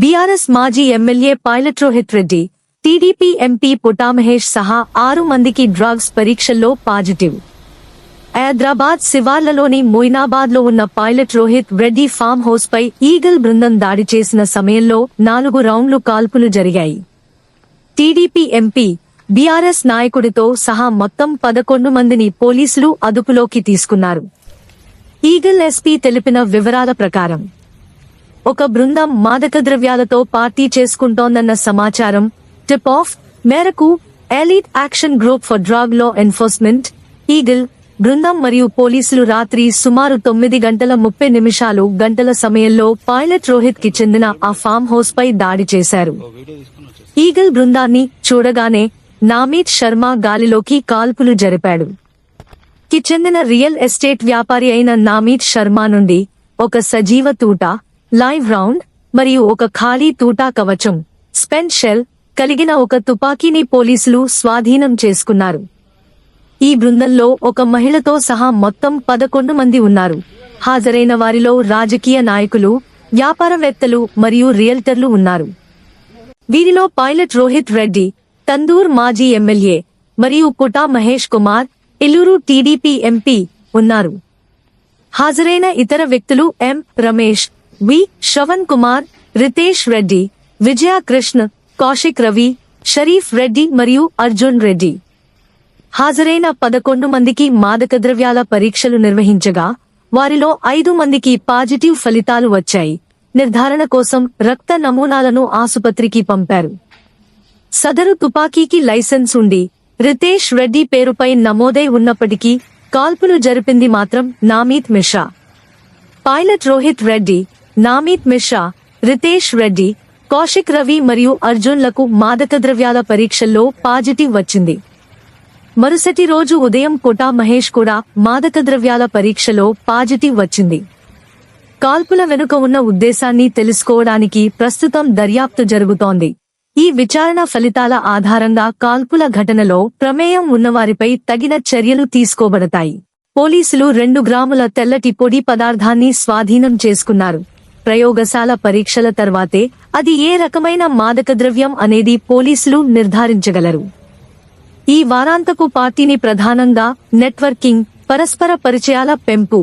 BRS మాజీ MLA pilot Rohith Reddy, TDP MP Puta Mahesh సహా 6 మందికి డ్రగ్స్ పరీక్షల్లో పాజిటివ్. హైదరాబాద్ శివార్లలోని మొయినాబాద్లో ఉన్న pilot Rohith Reddy farm house పై ఈగల్ బృందం దాడి చేసిన సమయంలో 4 రౌండ్లు కాల్పులు జరిగాయి. టీడీపీ ఎంపీ, బీఆర్ఎస్ నాయకుడితో సహా మొత్తం 11 మందిని పోలీసులు అదుపులోకి తీసుకున్నారు. ఈగల్ ఎస్పీ తెలిపిన వివరాల ప్రకారం ఒక బృందం మాదక ద్రవ్యాలతో పార్టీ చేసుకుంటోందన్న సమాచారం టిప్ ఆఫ్ మేరకు elite action group for drug law enforcement, eagle బృందం మరియు పోలీసులు రాత్రి సుమారు 9:30 సమయంలో పైలట్ రోహిత్ కి చెందిన ఆ ఫామ్ హౌస్ పై దాడి చేశారు. ఈగల్ బృందాన్ని చూడగానే నామీత్ శర్మ గాలిలోకి కాల్పులు జరిపాడు. కి చెందిన రియల్ ఎస్టేట్ వ్యాపారి అయిన నామీత్ శర్మ నుండి ఒక సజీవ తూట, లైవ్ రౌండ్ మరియు ఒక ఖాళీ తూటా కవచం, స్పెంట్ షెల్ కలిగిన ఒక తుపాకీని పోలీసులు స్వాధీనం చేసుకున్నారు. ఈ బృందంలో ఒక మహిళతో సహా మొత్తం 11 మంది ఉన్నారు. హాజరైన వారిలో రాజకీయ నాయకులు, వ్యాపారవేత్తలు మరియు రియల్టర్లు ఉన్నారు. వీరిలో పైలట్ రోహిత్ రెడ్డి, తందూర్ మాజీ ఎమ్మెల్యే మరియు పుటా మహేష్ కుమార్, ఏలూరు టీడీపీ ఎంపీ ఉన్నారు. హాజరైన ఇతర వ్యక్తులు ఎం. రమేష్, వి. శ్రవణ్ కుమార్, రితేష్ రెడ్డి, విజయ కృష్ణ, కౌశిక్ రవి, షరీఫ్ రెడ్డి మరియు అర్జున్ రెడ్డి. హాజరైన 11 మందికి మాదక ద్రవ్యాల పరీక్షలు నిర్వహించగా వారిలో 5 మందికి పాజిటివ్ ఫలితాలు వచ్చాయి. నిర్ధారణ కోసం రక్త నమూనాలను ఆసుపత్రికి పంపారు. సదరు తుపాకీకి లైసెన్స్ ఉండి రితేష్ రెడ్డి పేరుపై నమోదై ఉన్నప్పటికీ కాల్పులు జరిపింది మాత్రం నామీత్ మిశ్రా. పైలట్ రోహిత్ రెడ్డి, నామీత్ మిశ్రా, రితేష్ రెడ్డి, కౌశిక్ రవి మరియు అర్జున్లకు మాదక ద్రవ్యాల పరీక్షల్లో పాజిటివ్ వచ్చింది. మరుసటి రోజు ఉదయం పుటా మహేష్ కూడా మాదక ద్రవ్యాల పరీక్షలో పాజిటివ్ వచ్చింది. కాల్పుల వెనుక ఉన్న ఉద్దేశాన్ని తెలుసుకోవడానికి ప్రస్తుతం దర్యాప్తు జరుగుతోంది. ఈ విచారణ ఫలితాల ఆధారంగా కాల్పుల ఘటనలో ప్రమేయం ఉన్నవారిపై తగిన చర్యలు తీసుకోబడతాయి. పోలీసులు 2 గ్రాముల తెల్లటి పొడి పదార్థాన్ని స్వాధీనం చేసుకున్నారు. ప్రయోగశాల పరీక్షల తర్వాతే అది ఏ రకమైన మాదక ద్రవ్యం అనేది పోలీసులు నిర్ధారించగలరు. ఈ వారాంతపు పార్టీని ప్రధానంగా నెట్వర్కింగ్, పరస్పర పరిచయాల పెంపు